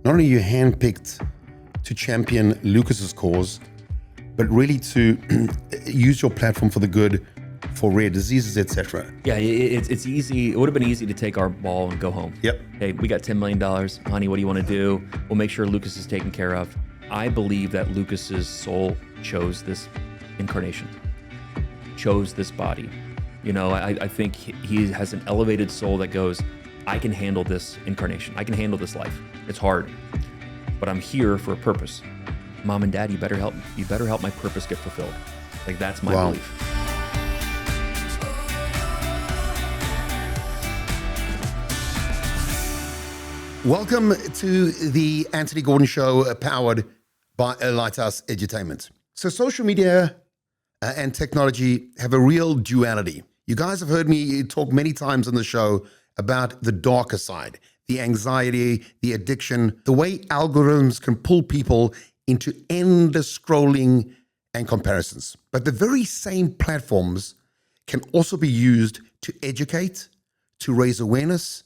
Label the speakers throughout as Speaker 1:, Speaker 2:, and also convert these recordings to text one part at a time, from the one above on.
Speaker 1: not only are you handpicked to champion Lucas's cause, but really to use your platform for the good, for rare diseases, etc.
Speaker 2: Yeah, it's easy. It would have been easy to take our ball and go home.
Speaker 1: Yep.
Speaker 2: Hey, we got $10 million. Honey, what do you want to do? We'll make sure Lucas is taken care of. I believe that Lucas's soul chose this incarnation, chose this body. You know, I think he has an elevated soul that goes, I can handle this incarnation. I can handle this life. It's hard, but I'm here for a purpose. Mom and Dad, you better help. You better help my purpose get fulfilled. Like, that's my belief.
Speaker 1: Welcome to the Antony Gordon Show, powered by Lighthouse Edutainment. So social media and technology have a real duality. You guys have heard me talk many times on the show about the darker side, the anxiety, the addiction, the way algorithms can pull people into endless scrolling and comparisons. But the very same platforms can also be used to educate, to raise awareness,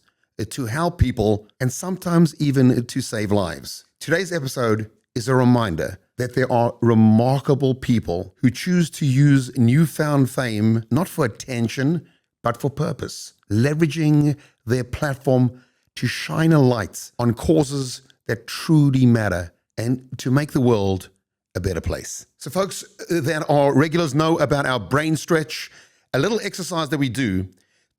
Speaker 1: to help people, and sometimes even to save lives. Today's episode is a reminder that there are remarkable people who choose to use newfound fame not for attention, but for purpose, leveraging their platform to shine a light on causes that truly matter and to make the world a better place. So folks that are regulars know about our brain stretch, a little exercise that we do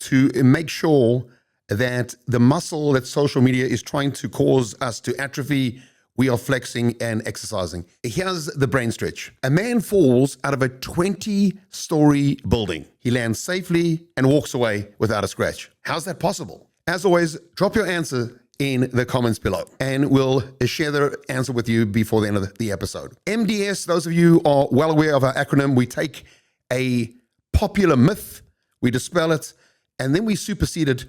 Speaker 1: to make sure that the muscle that social media is trying to cause us to atrophy, we are flexing and exercising. Here's the brain stretch. A man falls out of a 20-story building. He lands safely and walks away without a scratch. How's that possible? As always, drop your answer in the comments below, and we'll share the answer with you before the end of the episode. MDS, those of you who are well aware of our acronym, we take a popular myth, we dispel it, and then we supersede it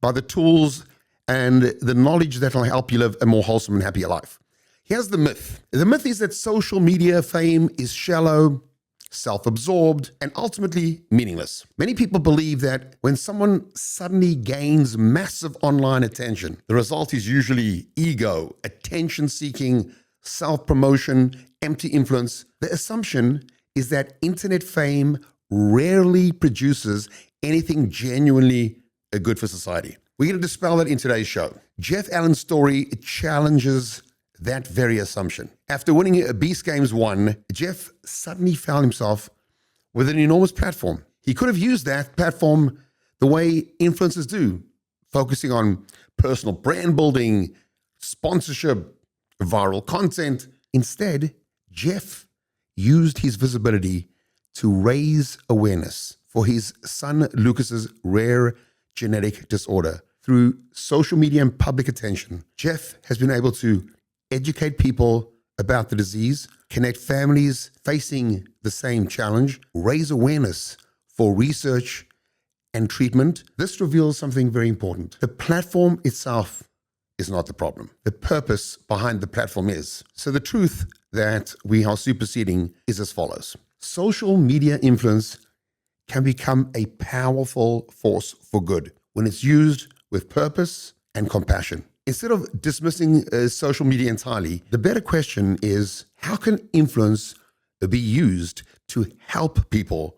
Speaker 1: by the tools and the knowledge that will help you live a more wholesome and happier life. Here's the myth. The myth is that social media fame is shallow, self-absorbed, and ultimately meaningless. Many people believe that when someone suddenly gains massive online attention, the result is usually ego, attention-seeking, self-promotion, empty influence. The assumption is that internet fame rarely produces anything genuinely good for society. We're going to dispel that in today's show. Jeff Allen's story challenges that very assumption. After winning Beast Games 1, Jeff suddenly found himself with an enormous platform. He could have used that platform the way influencers do, focusing on personal brand building, sponsorship, viral content. Instead, Jeff used his visibility to raise awareness for his son Lucas's rare genetic disorder. Through social media and public attention, Jeff has been able to educate people about the disease, connect families facing the same challenge, raise awareness for research and treatment. This reveals something very important. The platform itself is not the problem. The purpose behind the platform is. So the truth that we are superseding is as follows. Social media influence can become a powerful force for good when it's used with purpose and compassion. Instead of dismissing social media entirely, the better question is, how can influence be used to help people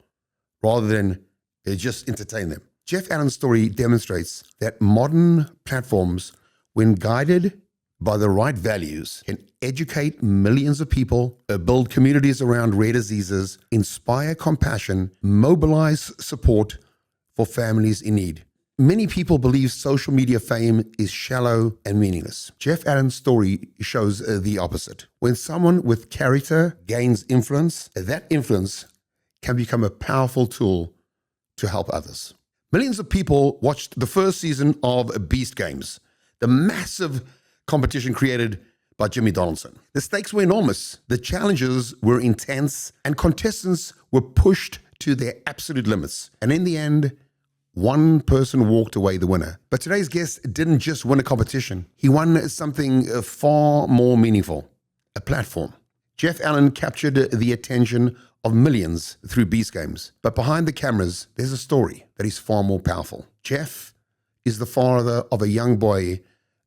Speaker 1: rather than just entertain them? Jeff Allen's story demonstrates that modern platforms, when guided by the right values, can educate millions of people, build communities around rare diseases, inspire compassion, mobilize support for families in need. Many people believe social media fame is shallow and meaningless. Jeff Allen's story shows the opposite. When someone with character gains influence, that influence can become a powerful tool to help others. Millions of people watched the first season of Beast Games, the massive competition created by Jimmy Donaldson. The stakes were enormous, the challenges were intense, and contestants were pushed to their absolute limits. And in the end, one person walked away the winner. But today's guest didn't just win a competition. He won something far more meaningful, a platform. Jeff Allen captured the attention of millions through Beast Games. But behind the cameras, there's a story that is far more powerful. Jeff is the father of a young boy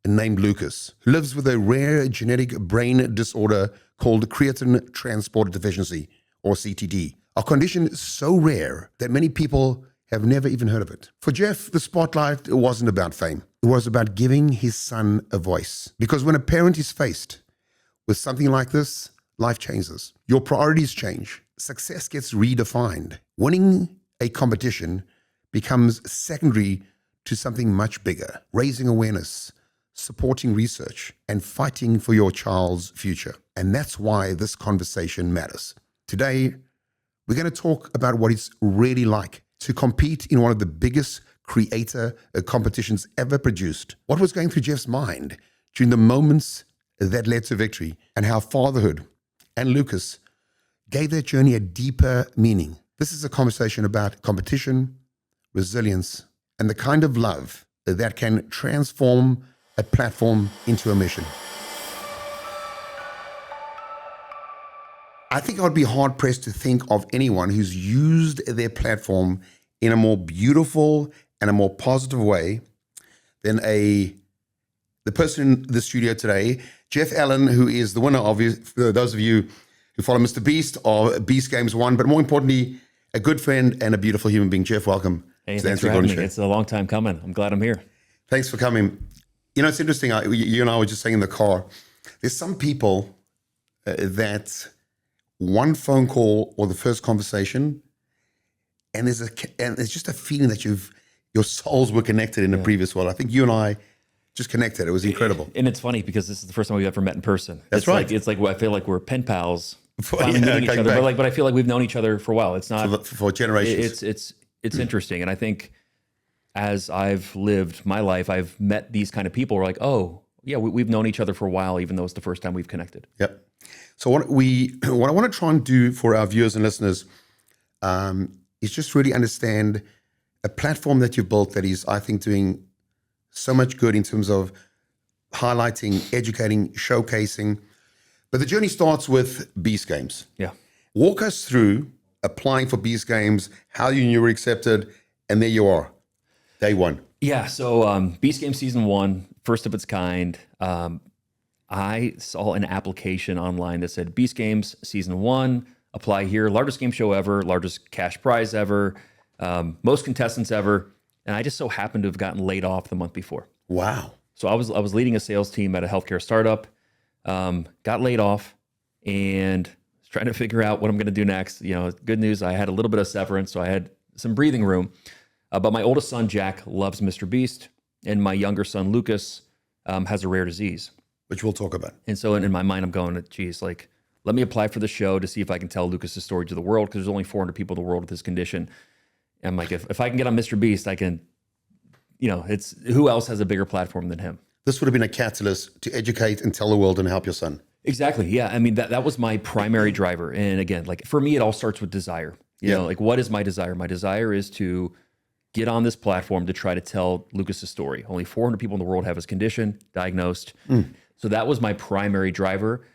Speaker 1: named Lucas, who lives with a rare genetic brain disorder called Creatine Transporter Deficiency, or CTD. A condition so rare that many people have never even heard of it. For Jeff, the spotlight wasn't about fame. It was about giving his son a voice. Because when a parent is faced with something like this, life changes. Your priorities change. Success gets redefined. Winning a competition becomes secondary to something much bigger. Raising awareness, supporting research, and fighting for your child's future. And that's why this conversation matters. Today, we're going to talk about what it's really like to compete in one of the biggest creator competitions ever produced. What was going through Jeff's mind during the moments that led to victory, and how fatherhood and Lucas gave their journey a deeper meaning. This is a conversation about competition, resilience, and the kind of love that can transform a platform into a mission. I think I would be hard-pressed to think of anyone who's used their platform in a more beautiful and a more positive way than the person in the studio today, Jeff Allen, who is the winner of, those of you who follow Mr. Beast, or Beast Games 1, but more importantly, a good friend and a beautiful human being. Jeff, welcome.
Speaker 2: Hey, thanks for having me. It's a long time coming. I'm glad I'm here.
Speaker 1: Thanks for coming. You know, it's interesting. You and I were just saying in the car, there's some people that one phone call or the first conversation, and there's just a feeling that your souls were connected in a previous world. I think you and I just connected. It was incredible.
Speaker 2: And it's funny because this is the first time we've ever met in person.
Speaker 1: That's right.
Speaker 2: It's like I feel like we're pen pals, finally meeting each other. But I feel like we've known each other for a while. It's not
Speaker 1: for generations.
Speaker 2: It's interesting, and I think as I've lived my life, I've met these kind of people. Who are like, oh yeah, we've known each other for a while, even though it's the first time we've connected.
Speaker 1: Yep. So what I want to try and do for our viewers and listeners is just really understand a platform that you've built that is, I think, doing so much good in terms of highlighting, educating, showcasing. But the journey starts with Beast Games.
Speaker 2: Yeah.
Speaker 1: Walk us through applying for Beast Games, how you knew you were accepted, and there you are, day one.
Speaker 2: Yeah, so Beast Games Season 1, first of its kind. I saw an application online that said Beast Games Season 1, apply here, largest game show ever, largest cash prize ever, most contestants ever. And I just so happened to have gotten laid off the month before.
Speaker 1: Wow.
Speaker 2: So I was leading a sales team at a healthcare startup, got laid off, and was trying to figure out what I'm going to do next. You know, good news, I had a little bit of severance, so I had some breathing room. But my oldest son, Jack, loves Mr. Beast, and my younger son, Lucas, has a rare disease.
Speaker 1: Which we'll talk about.
Speaker 2: And so in my mind, I'm going, geez, like, let me apply for the show to see if I can tell Lucas's story to the world, because there's only 400 people in the world with this condition. And I'm like, if I can get on Mr. Beast, I can, you know, it's who else has a bigger platform than him?
Speaker 1: This would have been a catalyst to educate and tell the world and help your son.
Speaker 2: Exactly. Yeah. I mean, that was my primary driver. And again, like for me, it all starts with desire. You know, like what is my desire? My desire is to get on this platform to try to tell Lucas's story. Only 400 people in the world have his condition diagnosed. So that was my primary driver.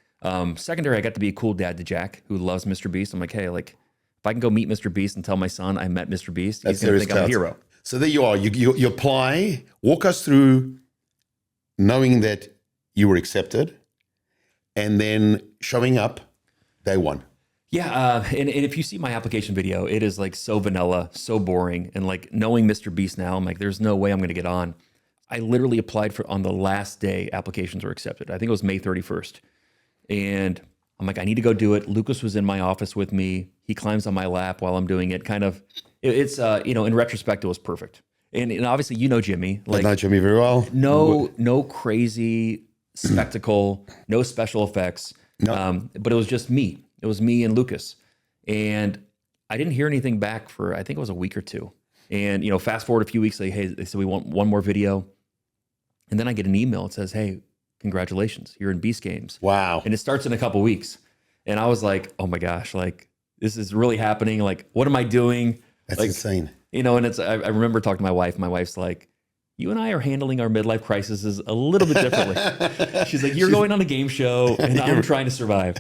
Speaker 2: Secondary, I got to be a cool dad to Jack, who loves Mr. Beast. I'm like, hey, like if I can go meet Mr. Beast and tell my son I met Mr. Beast, he's going to think I'm a hero.
Speaker 1: So there you are. You apply. Walk us through knowing that you were accepted and then showing up day one.
Speaker 2: Yeah, and if you see my application video, it is like so vanilla, so boring. And like knowing Mr. Beast now, I'm like, there's no way I'm going to get on. I literally applied for on the last day applications were accepted. I think it was May 31st. And I'm like, I need to go do it. Lucas was in my office with me. He climbs on my lap while I'm doing it. Kind of, it's you know, in retrospect, it was perfect. And obviously, you know Jimmy.
Speaker 1: Like, I know Jimmy very well.
Speaker 2: No crazy spectacle, no special effects. No. But it was just me. It was me and Lucas. And I didn't hear anything back for, I think it was a week or two. And, you know, fast forward a few weeks, like, hey, they said we want one more video. And then I get an email. It says, hey, congratulations, you're in Beast Games.
Speaker 1: Wow.
Speaker 2: And it starts in a couple weeks. And I was like, oh my gosh, like this is really happening. Like, what am I doing?
Speaker 1: That's
Speaker 2: like,
Speaker 1: insane.
Speaker 2: You know, and I remember talking to my wife. My wife's like, you and I are handling our midlife crises a little bit differently. She's like, you're going on a game show and I'm trying to survive.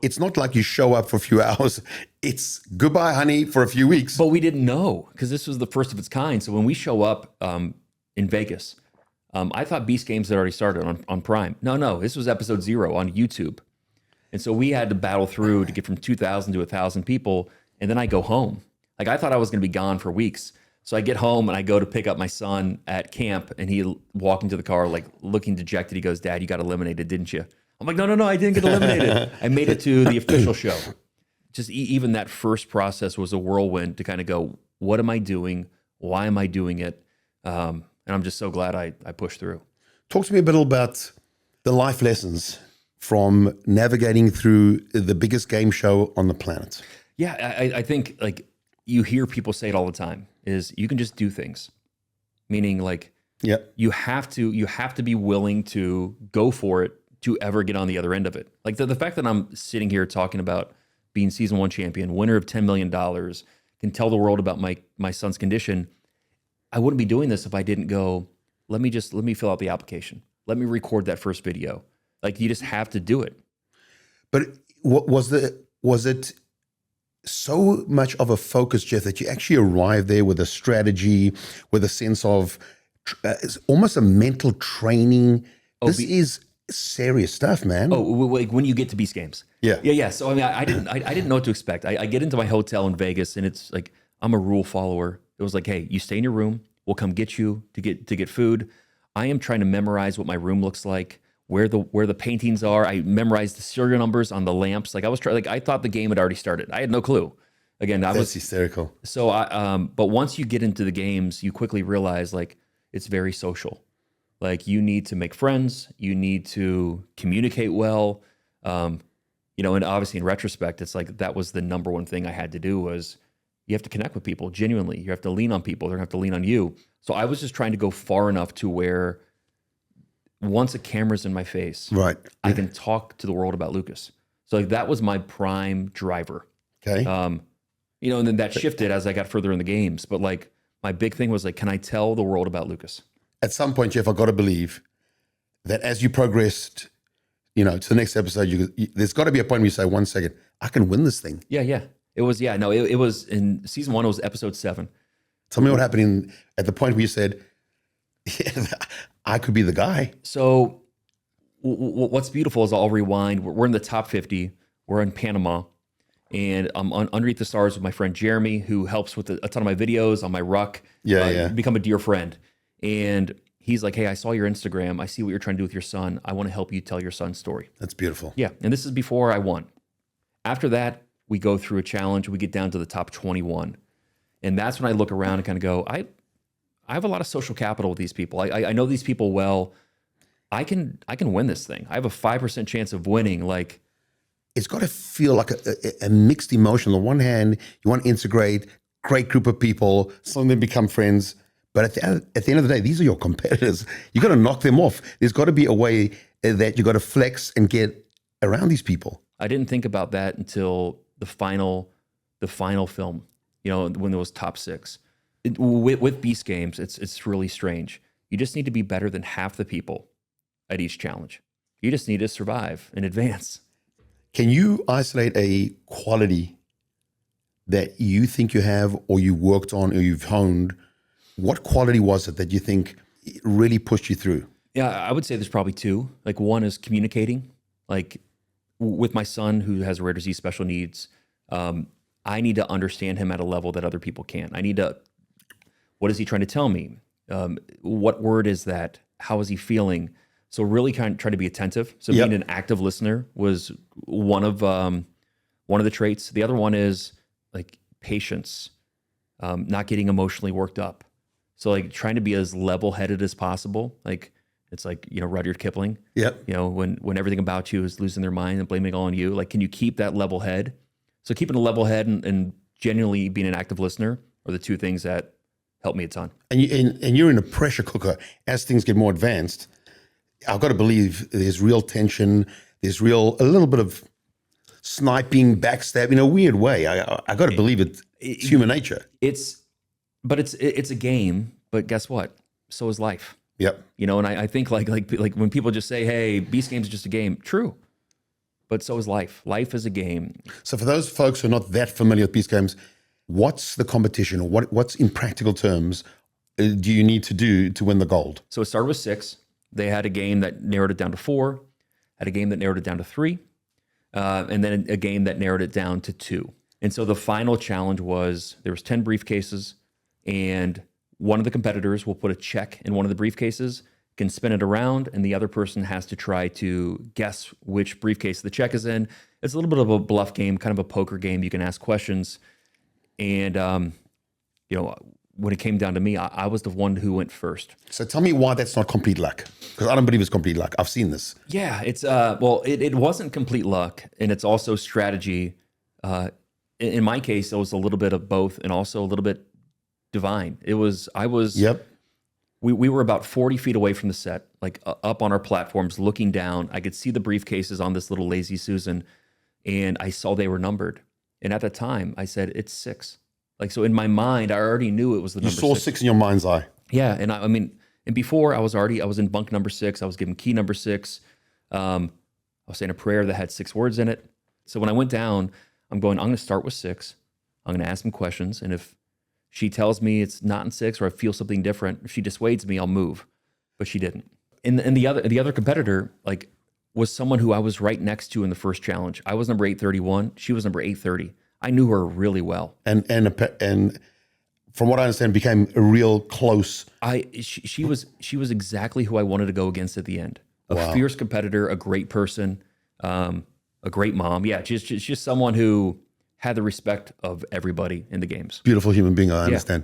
Speaker 1: It's not like you show up for a few hours. It's goodbye, honey, for a few weeks.
Speaker 2: But we didn't know because this was the first of its kind. So when we show up in Vegas, I thought Beast Games had already started on Prime. No, this was episode 0 on YouTube. And so we had to battle through to get from 2,000 to 1,000 people. And then I go home. Like I thought I was going to be gone for weeks. So I get home and I go to pick up my son at camp, and he walked into the car, like looking dejected. He goes, "Dad, you got eliminated, didn't you?" I'm like, no, I didn't get eliminated. I made it to the official show. Just even that first process was a whirlwind to kind of go, what am I doing? Why am I doing it? And I'm just so glad I pushed through.
Speaker 1: Talk to me a bit about the life lessons from navigating through the biggest game show on the planet.
Speaker 2: Yeah, I think like you hear people say it all the time is you can just do things. Meaning like you have to be willing to go for it to ever get on the other end of it. Like the fact that I'm sitting here talking about being season 1 champion, winner of $10 million, can tell the world about my son's condition. I wouldn't be doing this if I didn't go, let me fill out the application. Let me record that first video. Like you just have to do it.
Speaker 1: But was it so much of a focus, Jeff, that you actually arrived there with a strategy, with a sense of it's almost a mental training? This is serious stuff, man.
Speaker 2: Oh, like when you get to Beast Games.
Speaker 1: Yeah.
Speaker 2: So I mean, I didn't know what to expect. I get into my hotel in Vegas, and it's like I'm a rule follower. It was like, hey, you stay in your room. We'll come get you to get food. I am trying to memorize what my room looks like, where the paintings are. I memorized the serial numbers on the lamps. Like I was I thought the game had already started. I had no clue. Again, that's
Speaker 1: hysterical.
Speaker 2: So but once you get into the games, you quickly realize like it's very social. Like you need to make friends, you need to communicate well. And obviously in retrospect, it's like that was the number one thing I had to do was you have to connect with people genuinely. You have to lean on people. They're gonna have to lean on you. So I was just trying to go far enough to where once a camera's in my face,
Speaker 1: right,
Speaker 2: I can talk to the world about Lucas. So like that was my prime driver.
Speaker 1: Okay.
Speaker 2: And then that shifted as I got further in the games. But like my big thing was like, can I tell the world about Lucas?
Speaker 1: At some point, Jeff, I got to believe that as you progressed, to the next episode, there's got to be a point where you say, 1 second, I can win this thing.
Speaker 2: Yeah. It was in season 1, it was episode 7.
Speaker 1: Tell me what happened at the point where you said, yeah, I could be the guy.
Speaker 2: So what's beautiful is I'll rewind. We're in the top 50. We're in Panama. And I'm underneath the stars with my friend Jeremy, who helps with a ton of my videos on my ruck.
Speaker 1: Yeah.
Speaker 2: Become a dear friend. And he's like, hey, I saw your Instagram. I see what you're trying to do with your son. I want to help you tell your son's story.
Speaker 1: That's beautiful.
Speaker 2: Yeah. And this is before I won. After that, we go through a challenge. We get down to the top 21. And that's when I look around and kind of go, I have a lot of social capital with these people. I know these people well. I can win this thing. I have a 5% chance of winning. Like,
Speaker 1: it's got to feel like a mixed emotion. On the one hand, you want to integrate great group of people, some of them become friends. But at the end of the day, these are your competitors. You got to knock them off. There's got to be a way that you got to flex and get around these people.
Speaker 2: I didn't think about that until the final film. When there was top 6. With Beast Games, it's really strange. You just need to be better than half the people at each challenge. You just need to survive and advance.
Speaker 1: Can you isolate a quality that you think you have, or you worked on, or you've honed? What quality was it that you think really pushed you through?
Speaker 2: Yeah, I would say there's probably 2. Like one is communicating. Like with my son who has rare disease special needs, I need to understand him at a level that other people can't. What is he trying to tell me? What word is that? How is he feeling? So really kind of try to be attentive. So being an active listener was one of the traits. The other one is like patience, not getting emotionally worked up. So like trying to be as level-headed as possible. Like it's like, Rudyard Kipling.
Speaker 1: Yep.
Speaker 2: When everything about you is losing their mind and blaming it all on you, like, can you keep that level head? So keeping a level head and genuinely being an active listener are the 2 things that help me a ton.
Speaker 1: And you're in a pressure cooker as things get more advanced. I've got to believe there's real tension. There's a little bit of sniping, backstab in a weird way. I got to believe it's human nature.
Speaker 2: It's a game, but guess what? So is life.
Speaker 1: Yep.
Speaker 2: And I think like when people just say, hey, Beast Games is just a game. True. But so is life. Life is a game.
Speaker 1: So for those folks who are not that familiar with Beast Games, what's the competition, or what's in practical terms do you need to do to win the gold?
Speaker 2: So it started with 6. They had a game that narrowed it down to 4, had a game that narrowed it down to 3, and then a game that narrowed it down to 2. And so the final challenge was there was 10 briefcases, and one of the competitors will put a check in one of the briefcases, can spin it around, and the other person has to try to guess which briefcase the check is in. It's a little bit of a bluff game, kind of a poker game. You can ask questions. And, when it came down to me, I was the one who went first.
Speaker 1: So tell me why that's not complete luck. Because I don't believe it's complete luck. I've seen this.
Speaker 2: Yeah, it's, it wasn't complete luck, and it's also strategy. In my case, it was a little bit of both and also a little bit divine.
Speaker 1: Yep.
Speaker 2: We were about 40 feet away from the set, like up on our platforms, looking down. I could see the briefcases on this little Lazy Susan, and I saw they were numbered. And at the time, I said, it's 6. Like, so in my mind, I already knew it was the number 6.
Speaker 1: You saw 6 in your mind's eye.
Speaker 2: Yeah, and and before I was in bunk number 6. I was given key number 6. I was saying a prayer that had 6 words in it. So when I went down, I'm going to start with 6. I'm going to ask some questions, and if she tells me it's not in 6 or I feel something different, if she dissuades me, I'll move. But she didn't. And the other competitor, like, was someone who I was right next to in the first challenge. I was number 831. She was number 830. I knew her really well. And
Speaker 1: from what I understand, became a real close.
Speaker 2: She was exactly who I wanted to go against at the end. A fierce competitor, a great person, a great mom. Yeah, she's just someone who had the respect of everybody in the games.
Speaker 1: Beautiful human being, I understand.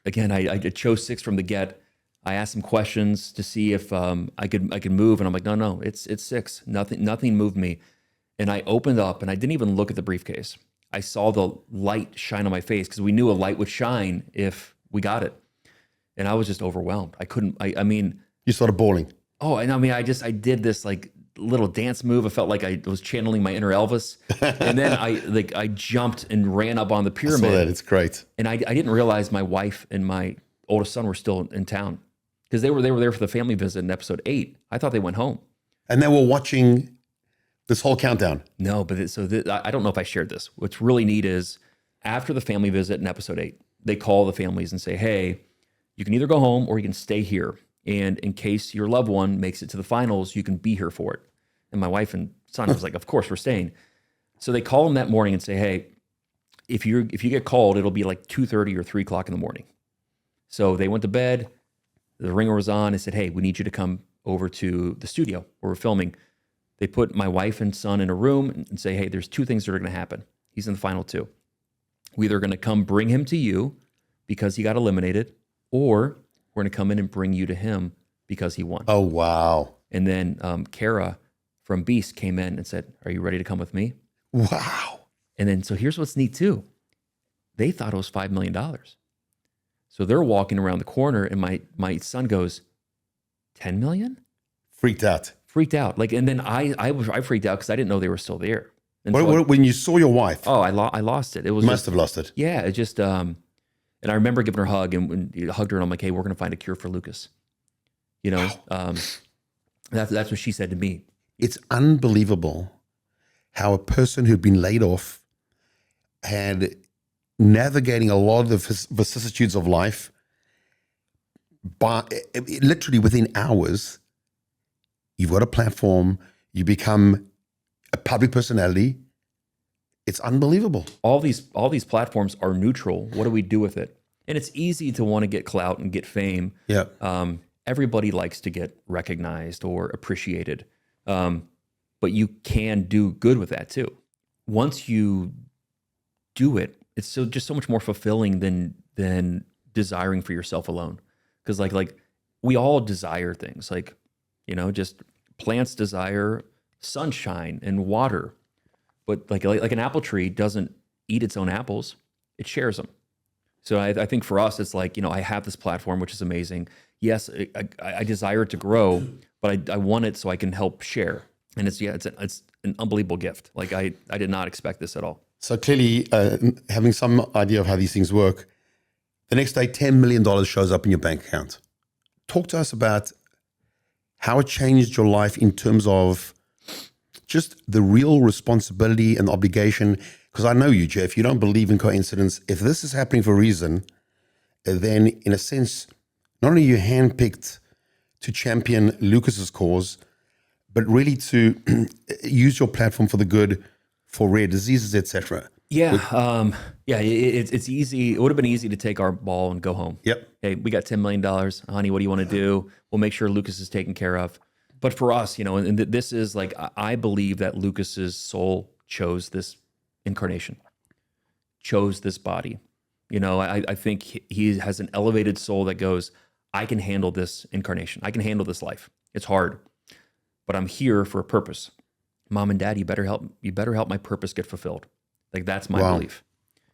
Speaker 2: Again, I chose 6 from the get. I asked some questions to see if I could move, and I'm like, no, it's 6. Nothing moved me. And I opened up, and I didn't even look at the briefcase. I saw the light shine on my face because we knew a light would shine if we got it. And I was just overwhelmed. I mean.
Speaker 1: You started bawling.
Speaker 2: Oh, and I did this like little dance move. I felt like I was channeling my inner Elvis. And then I jumped and ran up on the pyramid.
Speaker 1: I saw that. It's great.
Speaker 2: And I didn't realize my wife and my oldest son were still in town because they were there for the family visit in episode 8. I thought they went home.
Speaker 1: And they were watching this whole countdown.
Speaker 2: No, but I don't know if I shared this. What's really neat is after the family visit in episode 8, they call the families and say, hey, you can either go home or you can stay here. And in case your loved one makes it to the finals, you can be here for it. And my wife and son was like, of course, we're staying. So they call them that morning and say, hey, if you get called, it'll be like 2:30 or 3 o'clock in the morning. So they went to bed. The ringer was on. They said, hey, we need you to come over to the studio where we're filming. They put my wife and son in a room and say, hey, there's 2 things that are going to happen. He's in the final 2. We're either going to come bring him to you because he got eliminated, or we're going to come in and bring you to him because he won.
Speaker 1: Oh, wow.
Speaker 2: And then Kara from Beast came in and said, are you ready to come with me?
Speaker 1: Wow.
Speaker 2: And then, so here's what's neat too. They thought it was $5 million. So they're walking around the corner and my son goes, 10 million?
Speaker 1: Freaked out.
Speaker 2: Like, and then I freaked out because I didn't know they were still there. And
Speaker 1: when you saw your wife?
Speaker 2: Oh, I lost it. It was
Speaker 1: must have lost it.
Speaker 2: Yeah, it just, and I remember giving her a hug, and when you hugged her, and I'm like, hey, we're going to find a cure for Lucas. You know, that's what she said to me.
Speaker 1: It's unbelievable how a person who'd been laid off had navigating a lot of the vicissitudes of life by literally within hours. You've got a platform, you become a public personality. It's unbelievable.
Speaker 2: All these platforms are neutral. What do we do with it? And it's easy to want to get clout and get fame.
Speaker 1: Yeah.
Speaker 2: Everybody likes to get recognized or appreciated. But you can do good with that too. Once you do it, it's just so much more fulfilling than desiring for yourself alone. Because like we all desire things, like, you know, just plants desire sunshine and water, but like an apple tree doesn't eat its own apples; it shares them. So I think for us, it's like, you know, I have this platform, which is amazing. Yes, I desire it to grow, but I want it so I can help share. And it's an unbelievable gift. Like I did not expect this at all.
Speaker 1: So clearly, having some idea of how these things work, the next day, $10 million shows up in your bank account. Talk to us about how it changed your life in terms of just the real responsibility and obligation. Because I know you, Jeff, you don't believe in coincidence. If this is happening for a reason, then in a sense, not only are you handpicked to champion Lucas's cause, but really to use your platform for the good, for rare diseases, etc.
Speaker 2: Yeah, it's easy. It would have been easy to take our ball and go home.
Speaker 1: Yep.
Speaker 2: Hey, we got $10 million, honey. What do you want to do? We'll make sure Lucas is taken care of. But for us, and this is like, I believe that Lucas's soul chose this incarnation, chose this body. I think he has an elevated soul that goes, I can handle this incarnation. I can handle this life. It's hard, but I'm here for a purpose. Mom and Dad, you better help my purpose get fulfilled. Like, that's my belief.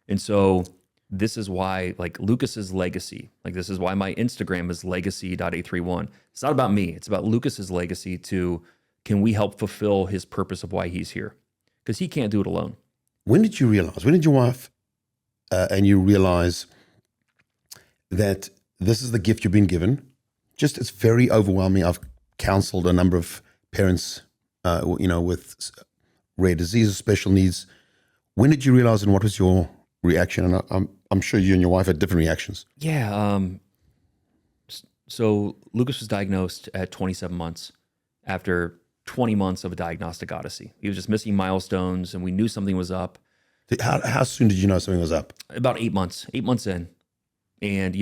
Speaker 2: And so this is why, like, Lucas's legacy, like, this is why my Instagram is legacy.831. It's not about me. It's about Lucas's legacy can we help fulfill his purpose of why he's here? Because he can't do it alone.
Speaker 1: When did your wife and you realize that this is the gift you've been given? Just, it's very overwhelming. I've counseled a number of parents, with rare diseases, special needs. When did you realize, and what was your reaction? And I'm sure you and your wife had different reactions.
Speaker 2: Yeah. So Lucas was diagnosed at 27 months after 20 months of a diagnostic odyssey. He was just missing milestones, and we knew something was up.
Speaker 1: How soon did you know something was up?
Speaker 2: About 8 months in. And,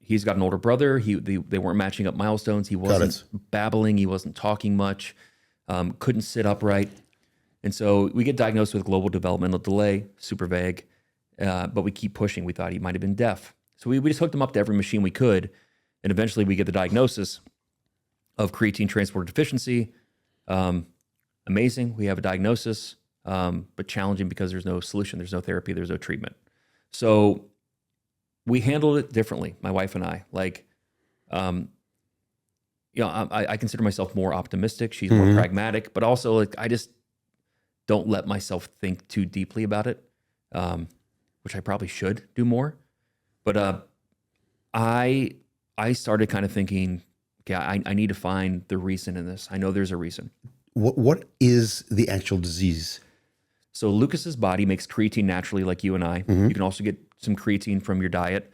Speaker 2: he's got an older brother. They weren't matching up milestones. He wasn't babbling. He wasn't talking much. Couldn't sit upright. And so we get diagnosed with global developmental delay, super vague, but we keep pushing. We thought he might have been deaf. So we just hooked him up to every machine we could. And eventually we get the diagnosis of creatine transporter deficiency. Amazing. We have a diagnosis, but challenging because there's no solution. There's no therapy. There's no treatment. So we handled it differently, my wife and I. I consider myself more optimistic. She's more pragmatic, but also I just don't let myself think too deeply about it, which I probably should do more. But I started kind of thinking, okay, I need to find the reason in this. I know there's a reason.
Speaker 1: What is the actual disease?
Speaker 2: So Lucas's body makes creatine naturally, like you and I. You can also get some creatine from your diet,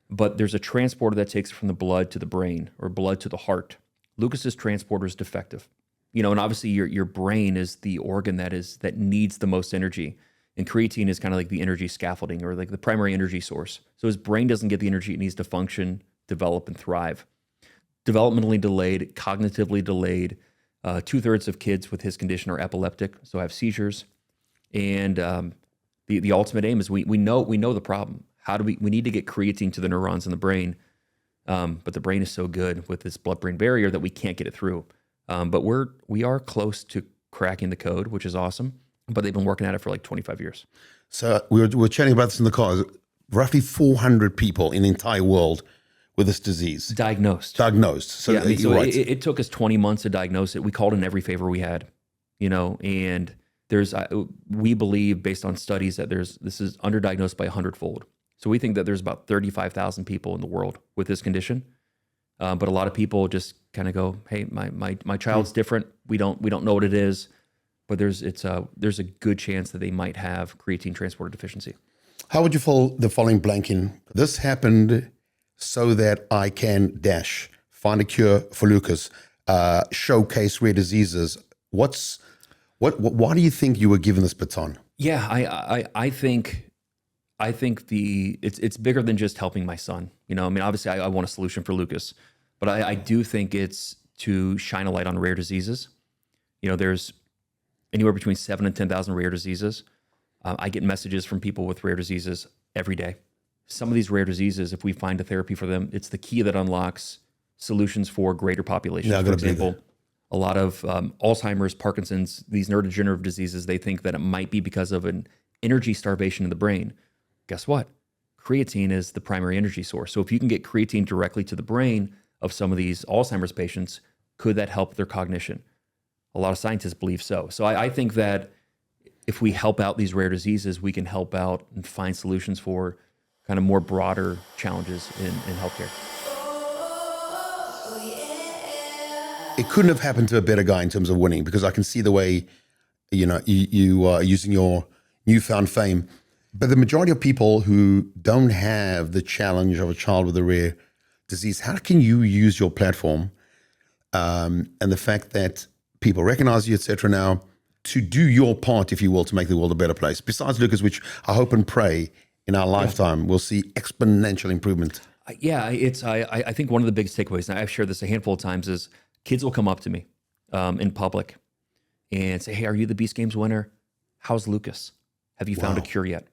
Speaker 2: but there's a transporter that takes it from the blood to the brain or blood to the heart. Lucas's transporter is defective. And obviously your brain is the organ that needs the most energy. And creatine is kind of like the energy scaffolding or like the primary energy source. So his brain doesn't get the energy it needs to function, develop, and thrive. Developmentally delayed, cognitively delayed. 2/3 of kids with his condition are epileptic, so have seizures. And the ultimate aim is we know the problem. How do we need to get creatine to the neurons in the brain, but the brain is so good with this blood-brain barrier that we can't get it through. But we are close to cracking the code, which is awesome. But they've been working at it for like 25 years.
Speaker 1: So we were chatting about this in the car. Roughly 400 people in the entire world with this disease.
Speaker 2: Diagnosed.
Speaker 1: So,
Speaker 2: yeah,
Speaker 1: you're right.
Speaker 2: It took us 20 months to diagnose it. We called in every favor we had, and we believe based on studies that this is underdiagnosed by 100-fold. So we think that there's about 35,000 people in the world with this condition. But a lot of people just kind of go, hey, my child's different. We don't know what it is, but there's a good chance that they might have creatine transporter deficiency.
Speaker 1: How would you fill the following blank in? This happened so that I can find a cure for Lucas, showcase rare diseases. Why do you think you were given this baton?
Speaker 2: Yeah, I think it's bigger than just helping my son. Obviously I want a solution for Lucas, but I do think it's to shine a light on rare diseases. There's anywhere between 7,000 and 10,000 rare diseases. I get messages from people with rare diseases every day. Some of these rare diseases, if we find a therapy for them, it's the key that unlocks solutions for greater populations. For example, a lot of Alzheimer's, Parkinson's, these neurodegenerative diseases, they think that it might be because of an energy starvation in the brain. Guess what? Creatine is the primary energy source. So if you can get creatine directly to the brain of some of these Alzheimer's patients, could that help their cognition? A lot of scientists believe so. So I think that if we help out these rare diseases, we can help out and find solutions for kind of more broader challenges in healthcare.
Speaker 1: It couldn't have happened to a better guy in terms of winning, because I can see the way, you are using your newfound fame. But the majority of people who don't have the challenge of a child with a rare disease, how can you use your platform and the fact that people recognize you, etc. now to do your part, if you will, to make the world a better place? Besides Lucas, which I hope and pray in our lifetime we'll see exponential improvement.
Speaker 2: Yeah, I think one of the biggest takeaways, and I've shared this a handful of times, is kids will come up to me in public and say, "Hey, are you the Beast Games winner? How's Lucas? Have you found a cure yet?"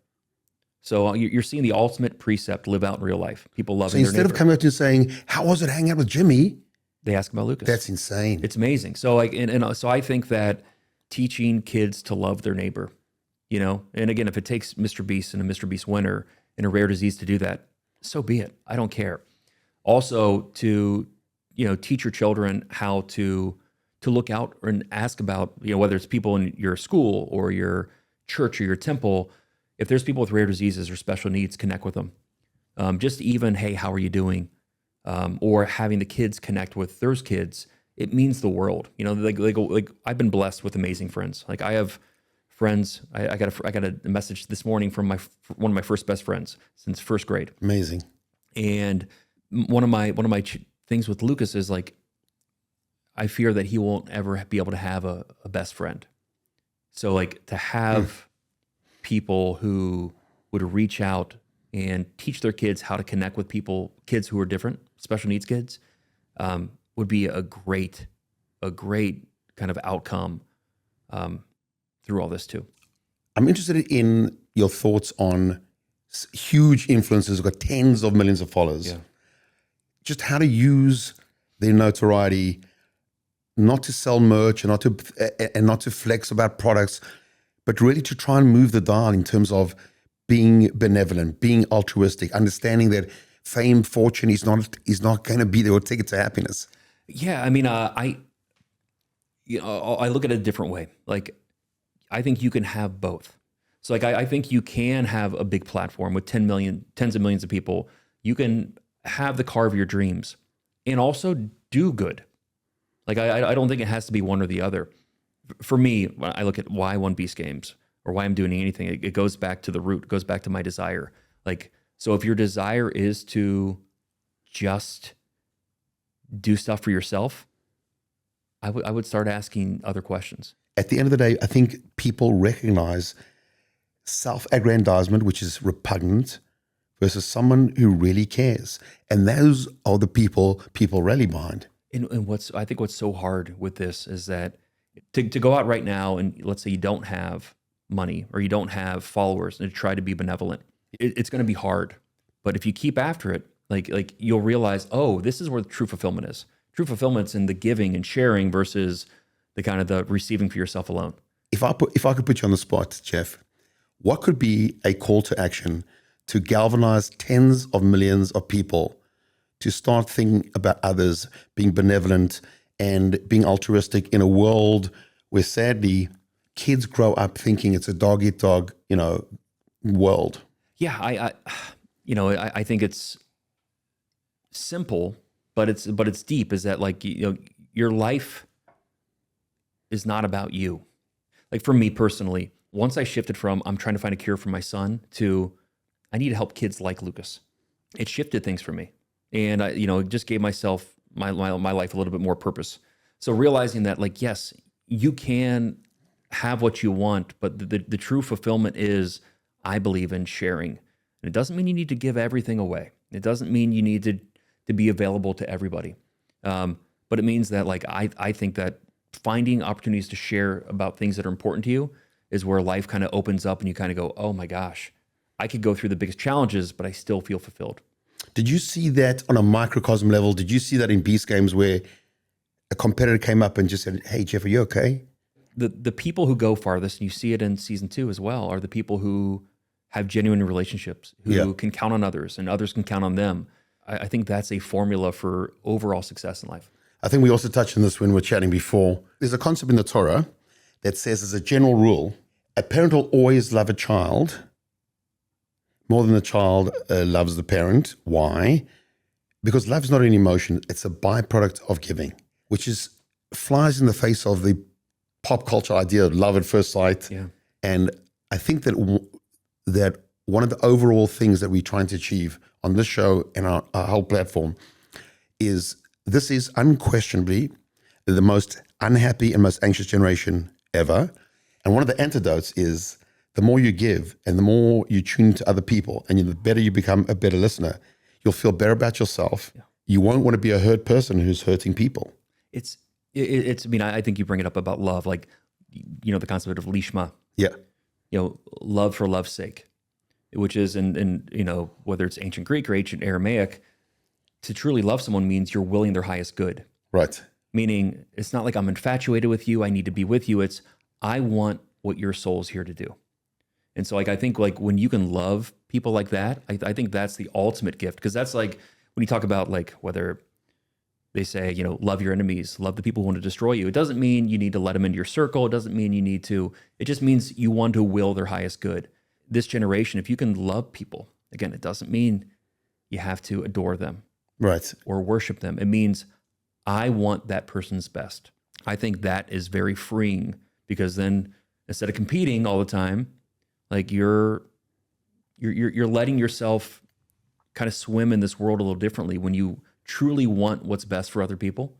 Speaker 2: So you're seeing the ultimate precept live out in real life. People loving their neighbor.
Speaker 1: So instead of coming up to you saying, "How was it hanging out with Jimmy?"
Speaker 2: they ask about Lucas.
Speaker 1: That's insane.
Speaker 2: It's amazing. So like, so I think that teaching kids to love their neighbor, and again, if it takes Mr. Beast and a Mr. Beast winner in a rare disease to do that, so be it. I don't care. Also to, teach your children how to look out and ask about, whether it's people in your school or your church or your temple, if there's people with rare diseases or special needs, connect with them. Just even, hey, how are you doing? Or having the kids connect with those kids, it means the world. Like I've been blessed with amazing friends. Like I have friends. I got a message this morning from one of my first best friends since first grade.
Speaker 1: Amazing.
Speaker 2: And one of my things with Lucas is like, I fear that he won't ever be able to have a best friend. So like to have people who would reach out and teach their kids how to connect with kids who are different, special needs kids, would be a great kind of outcome through all this too.
Speaker 1: I'm interested in your thoughts on huge influencers who've got tens of millions of followers.
Speaker 2: Yeah.
Speaker 1: Just how to use their notoriety not to sell merch and not to flex about products, but really to try and move the dial in terms of being benevolent, being altruistic, understanding that fame, fortune is not going to be the ticket to happiness.
Speaker 2: Yeah, I mean, I look at it a different way. Like, I think you can have both. So, like, I think you can have a big platform with tens of millions of people. You can have the car of your dreams and also do good. Like, I don't think it has to be one or the other. For me, when I look at why I won Beast Games or why I'm doing anything, it goes back to the root. It goes back to my desire. Like, so if your desire is to just do stuff for yourself, I would start asking other questions.
Speaker 1: At the end of the day, I think people recognize self-aggrandizement, which is repugnant, versus someone who really cares. And those are the people rally behind.
Speaker 2: And I think what's so hard with this is that to go out right now and let's say you don't have money or you don't have followers and to try to be benevolent, it's going to be hard. But if you keep after it, like you'll realize, oh, this is where the true fulfillment is. True fulfillment's in the giving and sharing versus the kind of the receiving for yourself alone.
Speaker 1: If I could put you on the spot, Jeff, what could be a call to action to galvanize tens of millions of people to start thinking about others, being benevolent and being altruistic in a world where sadly kids grow up thinking it's a dog eat dog, world?
Speaker 2: Yeah, I think it's simple, but it's deep. Is that like your life is not about you. Like for me personally, once I shifted from I'm trying to find a cure for my son to I need to help kids like Lucas, it shifted things for me, and I just gave myself my life a little bit more purpose. So realizing that like yes, you can have what you want, but the true fulfillment is I believe in sharing. And it doesn't mean you need to give everything away. It doesn't mean you need to be available to everybody. But it means that like I think that finding opportunities to share about things that are important to you is where life kind of opens up and you kind of go, oh my gosh, I could go through the biggest challenges, but I still feel fulfilled.
Speaker 1: Did you see that on a microcosm level? Did you see that in Beast Games where a competitor came up and just said, hey, Jeff, are you okay?
Speaker 2: The people who go farthest, and you see it in season 2 as well, are the people who have genuine relationships, who can count on others and others can count on them. I think that's a formula for overall success in life.
Speaker 1: I think we also touched on this when we were chatting before. There's a concept in the Torah that says, as a general rule, a parent will always love a child more than the child loves the parent. Why? Because love is not an emotion. It's a byproduct of giving, which flies in the face of the pop culture idea of love at first sight.
Speaker 2: Yeah.
Speaker 1: And I think that one of the overall things that we're trying to achieve on this show and our whole platform is this is unquestionably the most unhappy and most anxious generation ever. And one of the antidotes is the more you give and the more you tune to other people and the better you become a better listener, you'll feel better about yourself. Yeah. You won't want to be a hurt person who's hurting people.
Speaker 2: It's, I mean, I think you bring it up about love, like, the concept of lishma.
Speaker 1: Yeah.
Speaker 2: Love for love's sake, which is, in whether it's ancient Greek or ancient Aramaic, to truly love someone means you're willing their highest good.
Speaker 1: Right.
Speaker 2: Meaning it's not like I'm infatuated with you, I need to be with you. It's, I want what your soul's here to do. And so I think when you can love people like that, I think that's the ultimate gift. Because that's like when you talk about whether they say, love your enemies, love the people who want to destroy you. It doesn't mean you need to let them into your circle. It doesn't mean you need to, it just means you want to will their highest good. This generation, if you can love people, again, it doesn't mean you have to adore them.
Speaker 1: Right.
Speaker 2: Or worship them. It means I want that person's best. I think that is very freeing, because then instead of competing all the time, you're letting yourself kind of swim in this world a little differently when you truly want what's best for other people,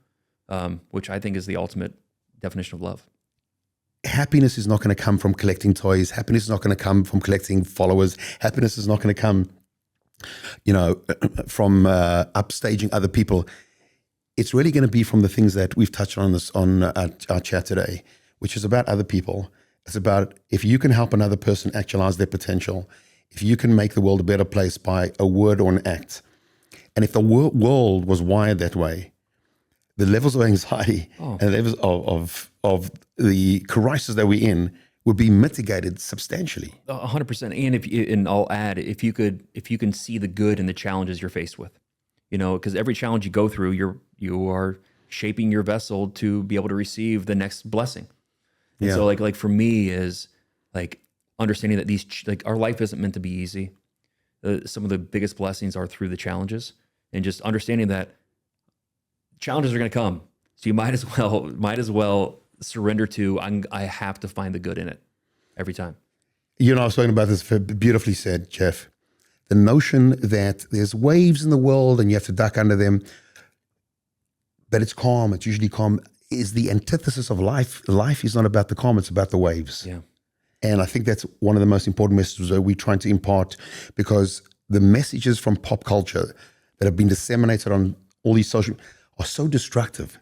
Speaker 2: which I think is the ultimate definition of love.
Speaker 1: Happiness is not going to come from collecting toys. Happiness is not going to come from collecting followers. Happiness is not going to come, from upstaging other people. It's really going to be from the things that we've touched on on our chat today, which is about other people. It's about if you can help another person actualize their potential, if you can make the world a better place by a word or an act. And if the world was wired that way, the levels of anxiety and the levels of the crisis that we're in would be mitigated substantially.
Speaker 2: 100%. And I'll add, if you can see the good in the challenges you're faced with, because every challenge you go through, you are shaping your vessel to be able to receive the next blessing. And so like for me is understanding that our life isn't meant to be easy. Some of the biggest blessings are through the challenges, and just understanding that challenges are going to come. So you might as well surrender to, I have to find the good in it every time.
Speaker 1: I was talking about this, beautifully said, Jeff. The notion that there's waves in the world and you have to duck under them, but it's calm, it's usually calm, is the antithesis of life. Life is not about the calm, it's about the waves.
Speaker 2: Yeah.
Speaker 1: And I think that's one of the most important messages that we're trying to impart, because the messages from pop culture that have been disseminated on all these social are so destructive.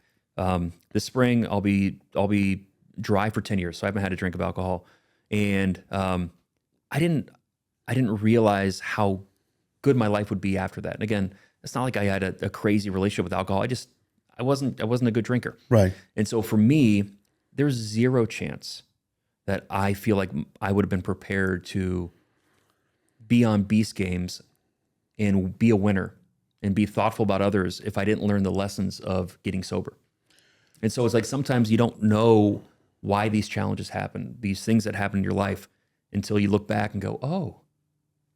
Speaker 2: This spring, I'll be dry for 10 years, so I haven't had a drink of alcohol, and I didn't realize how good my life would be after that. And again, it's not like I had a crazy relationship with alcohol. I wasn't a good drinker.
Speaker 1: Right.
Speaker 2: And so for me, there's zero chance that I feel like I would have been prepared to be on Beast Games and be a winner and be thoughtful about others if I didn't learn the lessons of getting sober. And so it's sometimes you don't know why these challenges happen, these things that happen in your life, until you look back and go, oh,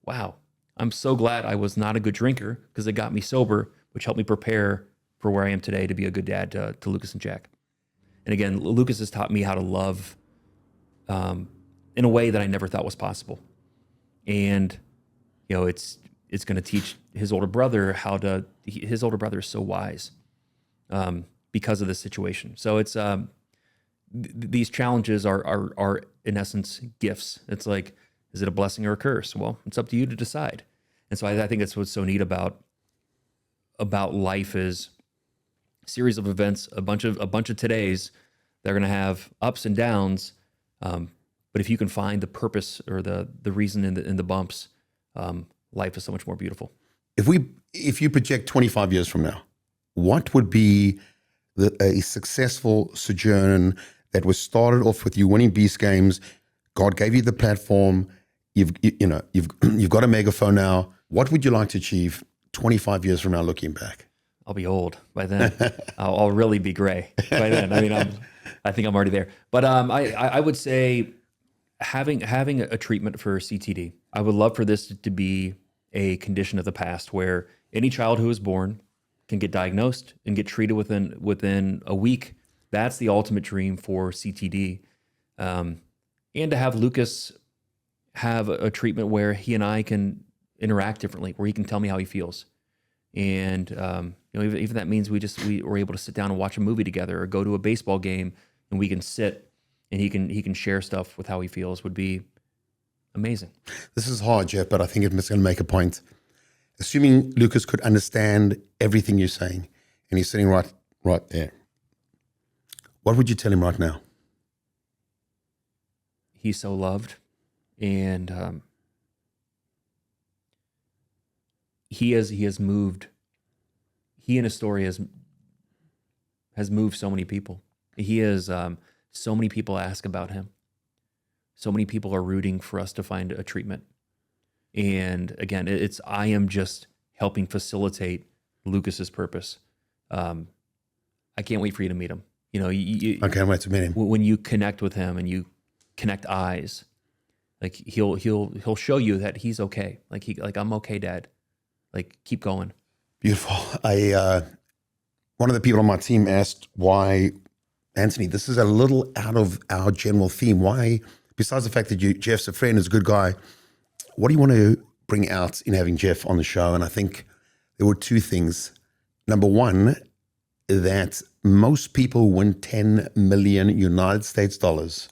Speaker 2: wow, I'm so glad I was not a good drinker, because it got me sober, which helped me prepare for where I am today to be a good dad to Lucas and Jack. And again, Lucas has taught me how to love in a way that I never thought was possible. And, it's going to teach his older brother his older brother is so wise because of this situation. So it's, these challenges are in essence gifts. It's like, is it a blessing or a curse? Well, it's up to you to decide. And so I think that's what's so neat about life is a series of events, a bunch of todays. They're going to have ups and downs. But if you can find the purpose or the reason in the bumps, life is so much more beautiful.
Speaker 1: If you project 25 years from now, what would be a successful sojourn that was started off with you winning Beast Games? God gave you the platform. You've got a megaphone now. What would you like to achieve 25 years from now, looking back?
Speaker 2: I'll be old by then. I'll really be gray by then. I mean, I think I'm already there. But I would say having a treatment for CTD. I would love for this to be a condition of the past where any child who is born can get diagnosed and get treated within a week. That's the ultimate dream for CTD. And to have Lucas have a treatment where he and I can interact differently, where he can tell me how he feels. And even that means we were able to sit down and watch a movie together, or go to a baseball game, and we can sit and he can share stuff with how he feels, would be amazing.
Speaker 1: This is hard, Jeff, but I think I'm just going to make a point. Assuming Lucas could understand everything you're saying, and he's sitting right there, what would you tell him right now?
Speaker 2: He's so loved, and he has moved. He in his story has moved so many people. He has so many people ask about him. So many people are rooting for us to find a treatment. And again, I am just helping facilitate Lucas's purpose. I can't wait for you to meet him.
Speaker 1: I can't wait to meet him.
Speaker 2: When you connect with him and you connect eyes, like he'll show you that he's okay. Like I'm okay, Dad. Like, keep going.
Speaker 1: Beautiful. One of the people on my team asked why, Antony, this is a little out of our general theme. Why, besides the fact that Jeff's a friend, is a good guy, what do you want to bring out in having Jeff on the show? And I think there were two things. Number one, that most people who win 10 million United States dollars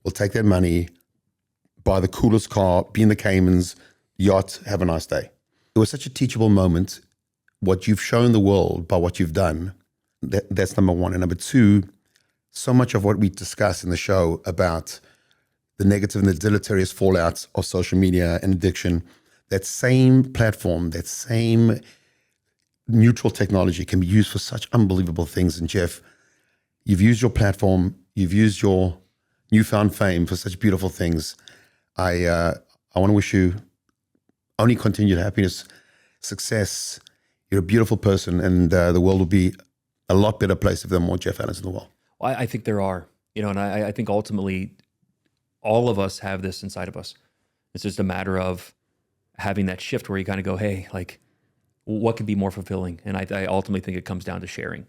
Speaker 1: will take that money, buy the coolest car, be in the Caymans, yacht, have a nice day. It was such a teachable moment. What you've shown the world by what you've done, that's number one. And number two, so much of what we discuss in the show about the negative and the deleterious fallouts of social media and addiction, that same platform, that same neutral technology can be used for such unbelievable things. And Jeff, you've used your platform, you've used your newfound fame for such beautiful things. I want to wish you only continued happiness, success. You're a beautiful person, and the world will be a lot better place if there are more Jeff Allens in the world.
Speaker 2: Well, I think there are, and I think ultimately all of us have this inside of us. It's just a matter of having that shift where you kind of go, hey, like, what could be more fulfilling? And I ultimately think it comes down to sharing.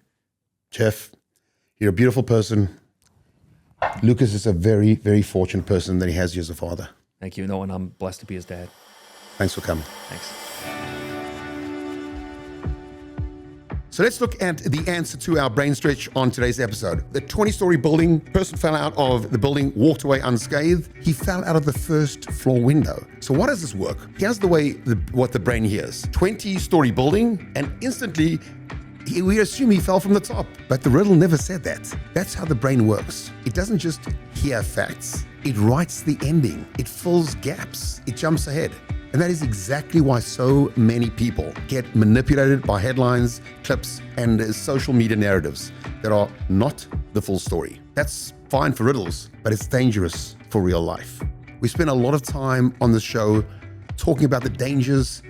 Speaker 1: Jeff, you're a beautiful person. Lucas is a very, very fortunate person that he has you as a father.
Speaker 2: Thank you. And I'm blessed to be his dad.
Speaker 1: Thanks for coming.
Speaker 2: Thanks.
Speaker 1: So let's look at the answer to our brain stretch on today's episode. The 20-story building, person fell out of the building, walked away unscathed. He fell out of the first floor window. So what does this work? Here's the way what the brain hears. 20-story building, and instantly we assume he fell from the top. But the riddle never said that. That's how the brain works. It doesn't just hear facts. It writes the ending. It fills gaps. It jumps ahead. And that is exactly why so many people get manipulated by headlines, clips, and social media narratives that are not the full story. That's fine for riddles, but it's dangerous for real life. We spend a lot of time on this show talking about the dangers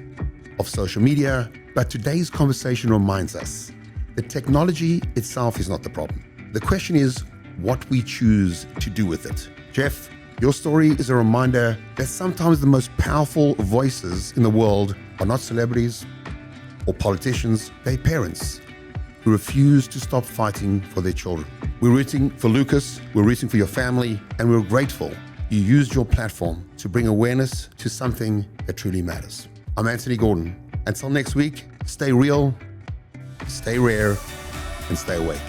Speaker 1: of social media, but today's conversation reminds us that technology itself is not the problem. The question is what we choose to do with it. Jeff, your story is a reminder that sometimes the most powerful voices in the world are not celebrities or politicians, they're parents who refuse to stop fighting for their children. We're rooting for Lucas, we're rooting for your family, and we're grateful you used your platform to bring awareness to something that truly matters. I'm Antony Gordon. Until next week, stay real, stay rare, and stay awake.